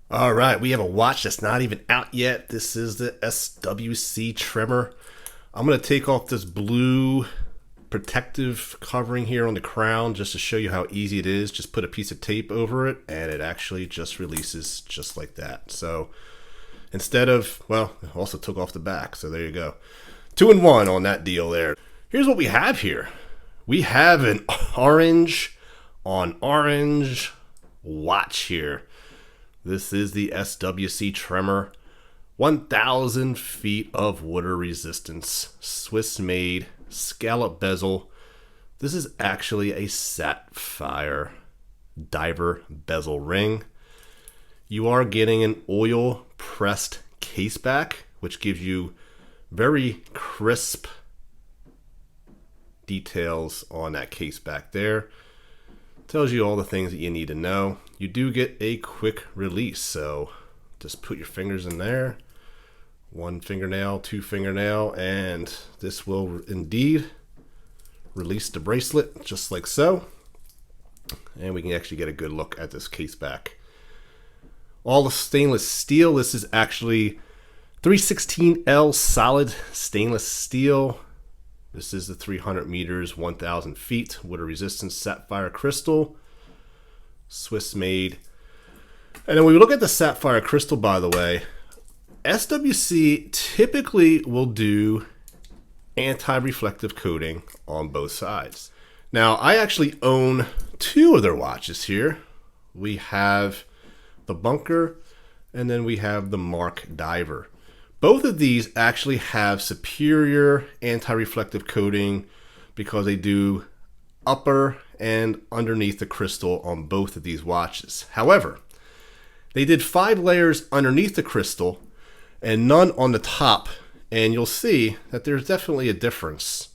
All right, we have a watch that's not even out yet. This is the SWC Tremor. I'm going to take off this blue protective covering here on the crown just to show you how easy it is. Just put a piece of tape over it and it actually just releases just like that. So instead of, well, it also took off the back. So there you go. 2-in-1 on that deal there. Here's what we have here. We have an orange on orange watch here. This is the SWC Tremor, 1,000 feet of water resistance, Swiss made, scallop bezel. This is actually a sapphire diver bezel ring. You are getting an oil pressed case back, which gives you very crisp details on that case back there. Tells you all the things that you need to know. You do get a quick release, so just put your fingers in there. 1 fingernail, 2 fingernail, and this will indeed release the bracelet just like so. And we can actually get a good look at this case back. All the stainless steel. This is actually 316L solid stainless steel. This is the 300 meters, 1,000 feet, water resistance sapphire crystal, Swiss made. And then when we look at the sapphire crystal, by the way, SWC typically will do anti-reflective coating on both sides. Now, I actually own 2 of their watches here. We have the Bunker and then we have the Mark Diver. Both of these actually have superior anti-reflective coating because they do upper and underneath the crystal on both of these watches. However, they did 5 layers underneath the crystal and none on the top, and you'll see that there's definitely a difference.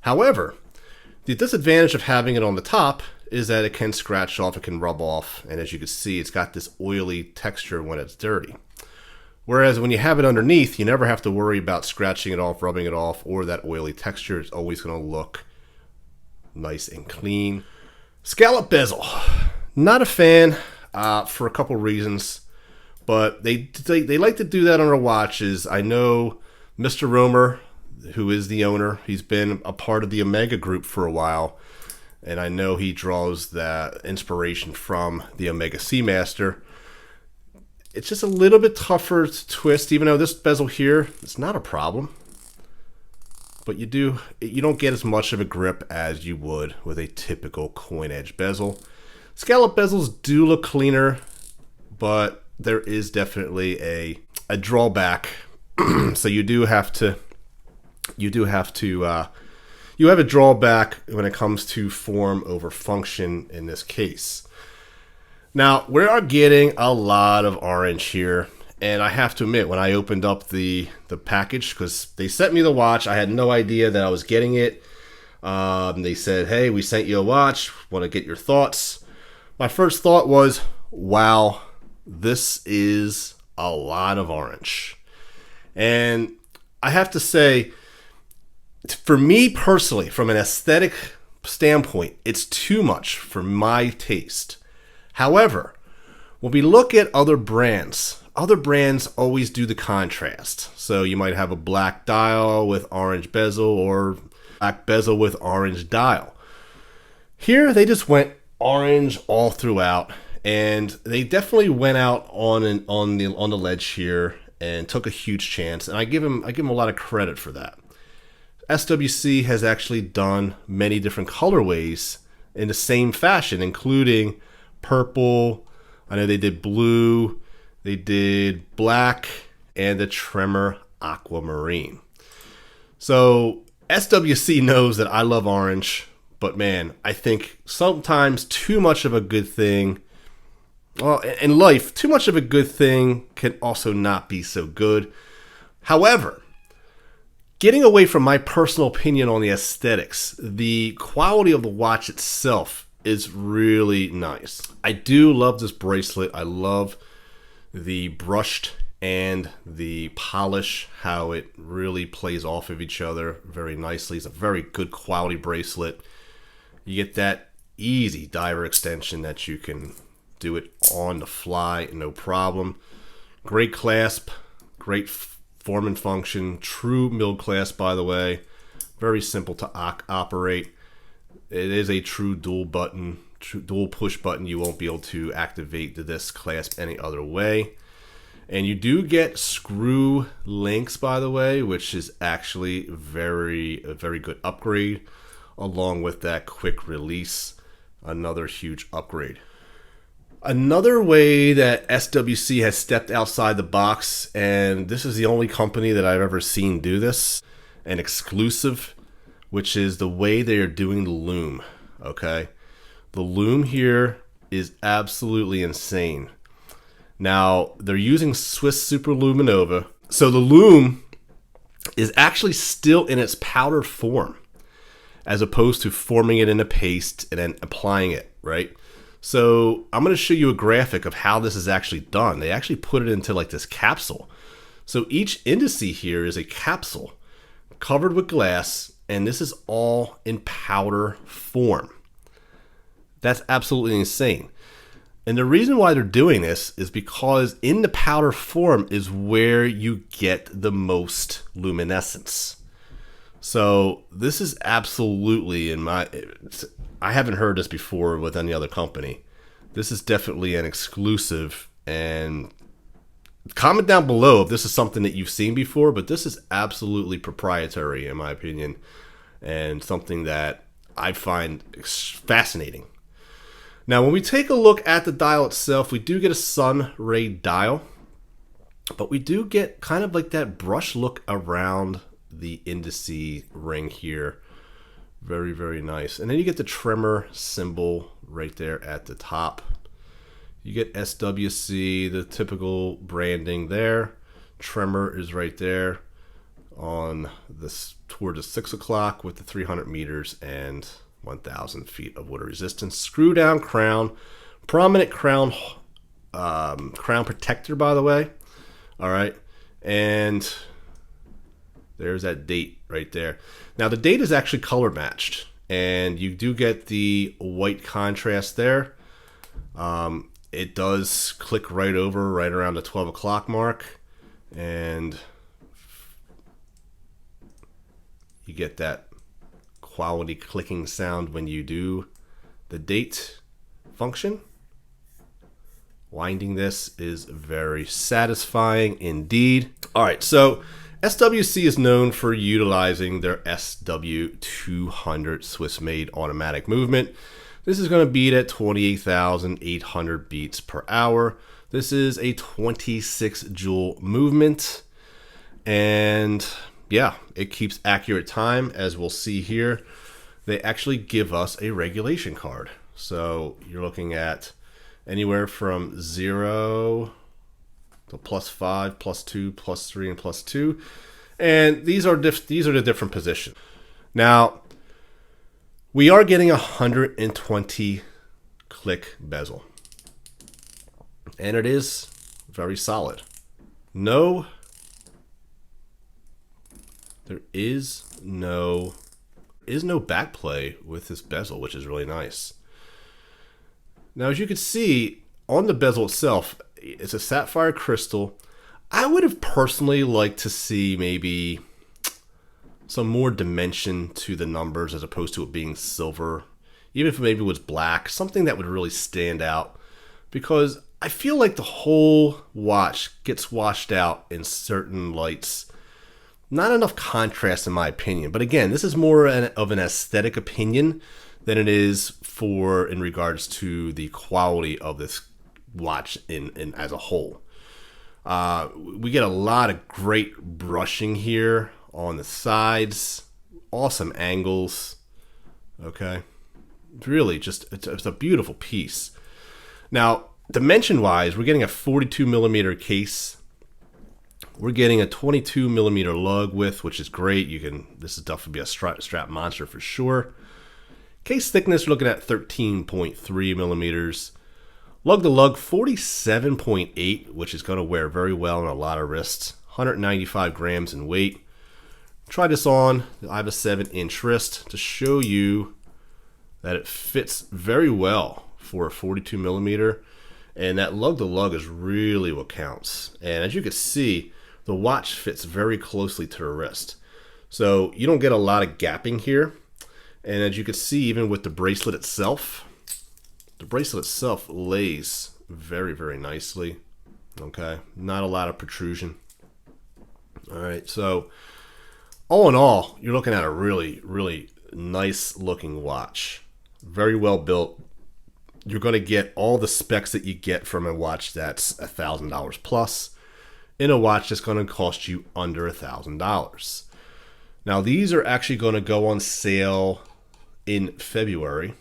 However, the disadvantage of having it on the top is that it can scratch off, it can rub off, and as you can see, it's got this oily texture when it's dirty. Whereas when you have it underneath, you never have to worry about scratching it off, rubbing it off, or that oily texture. It's always going to look nice and clean. Scallop bezel. Not a fan for a couple reasons, but they like to do that on their watches. I know Mr. Romer, who is the owner, he's been a part of the Omega group for a while, and I know he draws that inspiration from the Omega Seamaster. It's just a little bit tougher to twist, even though this bezel here, it's not a problem. But you don't get as much of a grip as you would with a typical coin edge bezel. Scallop bezels do look cleaner, but there is definitely a drawback. So you have a drawback when it comes to form over function in this case. Now, we are getting a lot of orange here, and I have to admit, when I opened up the package, because they sent me the watch, I had no idea that I was getting it. They said, hey, we sent you a watch, want to get your thoughts. My first thought was, wow, this is a lot of orange. And I have to say, for me personally, from an aesthetic standpoint, it's too much for my taste. However, when we look at other brands always do the contrast. So you might have a black dial with orange bezel or black bezel with orange dial. Here they just went orange all throughout, and they definitely went out on the ledge here and took a huge chance. And I give them a lot of credit for that. SWC has actually done many different colorways in the same fashion, including purple, I know they did blue, they did black, and the Tremor aquamarine. So SWC knows that I love orange, but man, I think sometimes too much of a good thing, well, in life, too much of a good thing can also not be so good. However, getting away from my personal opinion on the aesthetics, the quality of the watch itself is really nice. I do love this bracelet. I love the brushed and the polish, how it really plays off of each other very nicely. It's a very good quality bracelet. You get that easy diver extension that you can do it on the fly, no problem. Great clasp, great form and function, true milled clasp, by the way. Very simple to operate. It is a true dual push button. You won't be able to activate this clasp any other way. And you do get screw links, by the way, which is actually a very good upgrade, along with that quick release, another huge upgrade. Another way that SWC has stepped outside the box, and this is the only company that I've ever seen do this, an exclusive, which is the way they are doing the LUME, okay? The LUME here is absolutely insane. Now, they're using Swiss SUPER-LUMINOVA. So the LUME is actually still in its powder form, as opposed to forming it in a paste and then applying it, right? So I'm going to show you a graphic of how this is actually done. They actually put it into like this capsule. So each indice here is a capsule covered with glass, and this is all in powder form. That's absolutely insane. And the reason why they're doing this is because in the powder form is where you get the most luminescence. So this is absolutely, I haven't heard this before with any other company. This is definitely an exclusive, and comment down below if this is something that you've seen before, but this is absolutely proprietary in my opinion, and something that I find fascinating. Now, when we take a look at the dial itself, we do get a sun ray dial, but we do get kind of like that brush look around the indice ring here. Very nice. And then you get the tremor symbol right there at the top. You get SWC, the typical branding there. Tremor is right there on this toward the 6 o'clock with the 300 meters and 1,000 feet of water resistance. Screw down crown, prominent crown, crown protector, by the way. All right, and there's that date right there. Now the date is actually color matched, and you do get the white contrast there. It does click right over right around the 12 o'clock mark, and you get that quality clicking sound when you do the date function. Winding this is very satisfying indeed. All right, so SWC is known for utilizing their SW200 Swiss-made automatic movement. This is going to beat at 28,800 beats per hour. This is a 26 joule movement, and yeah, it keeps accurate time, as we'll see here. They actually give us a regulation card. So you're looking at anywhere from 0 to +5, +2, +3, and +2. And these are the different positions. Now, we are getting 120 click bezel. And it is very solid. There is no back play with this bezel, which is really nice. Now, as you can see on the bezel itself, it's a sapphire crystal. I would have personally liked to see maybe some more dimension to the numbers as opposed to it being silver. Even if maybe it was black, something that would really stand out, because I feel like the whole watch gets washed out in certain lights. Not enough contrast in my opinion, but again, this is more of an aesthetic opinion than it is in regards to the quality of this watch in as a whole. We get a lot of great brushing here on the sides, awesome angles. Okay, really, it's a beautiful piece. Now, dimension wise, we're getting a 42 millimeter case. We're getting a 22 millimeter lug width, which is great. This is definitely a strap monster for sure. Case thickness, we're looking at 13.3 millimeters. Lug to lug, 47.8, which is going to wear very well on a lot of wrists. 195 grams in weight. Try this on. I have a 7-inch wrist to show you that it fits very well for a 42 millimeter. And that lug to lug is really what counts. And as you can see, the watch fits very closely to the wrist. So you don't get a lot of gapping here. And as you can see, even with the bracelet itself lays very, very nicely. Okay, not a lot of protrusion. All right, so all in all, you're looking at a really, really nice looking watch. Very well built. You're going to get all the specs that you get from a watch that's $1,000 plus in a watch that's going to cost you under $1,000. Now, these are actually going to go on sale in February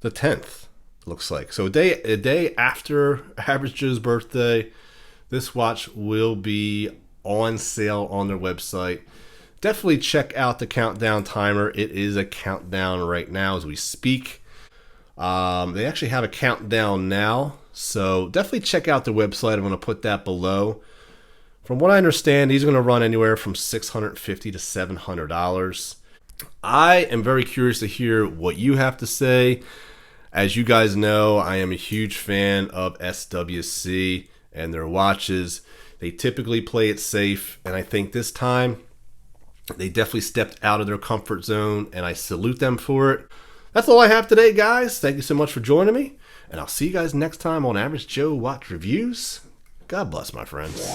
the 10th, looks like. So a day after Average Joe's birthday, this watch will be on sale on their website. Definitely check out the countdown timer. It is a countdown right now as we speak. They actually have a countdown now, so definitely check out their website. I'm going to put that below. From what I understand, these are going to run anywhere from $650 to $700. I am very curious to hear what you have to say. As you guys know, I am a huge fan of SWC and their watches. They typically play it safe, and I think this time they definitely stepped out of their comfort zone, and I salute them for it. That's all I have today, guys. Thank you so much for joining me, and I'll see you guys next time on Average Joe Watch Reviews. God bless, my friends.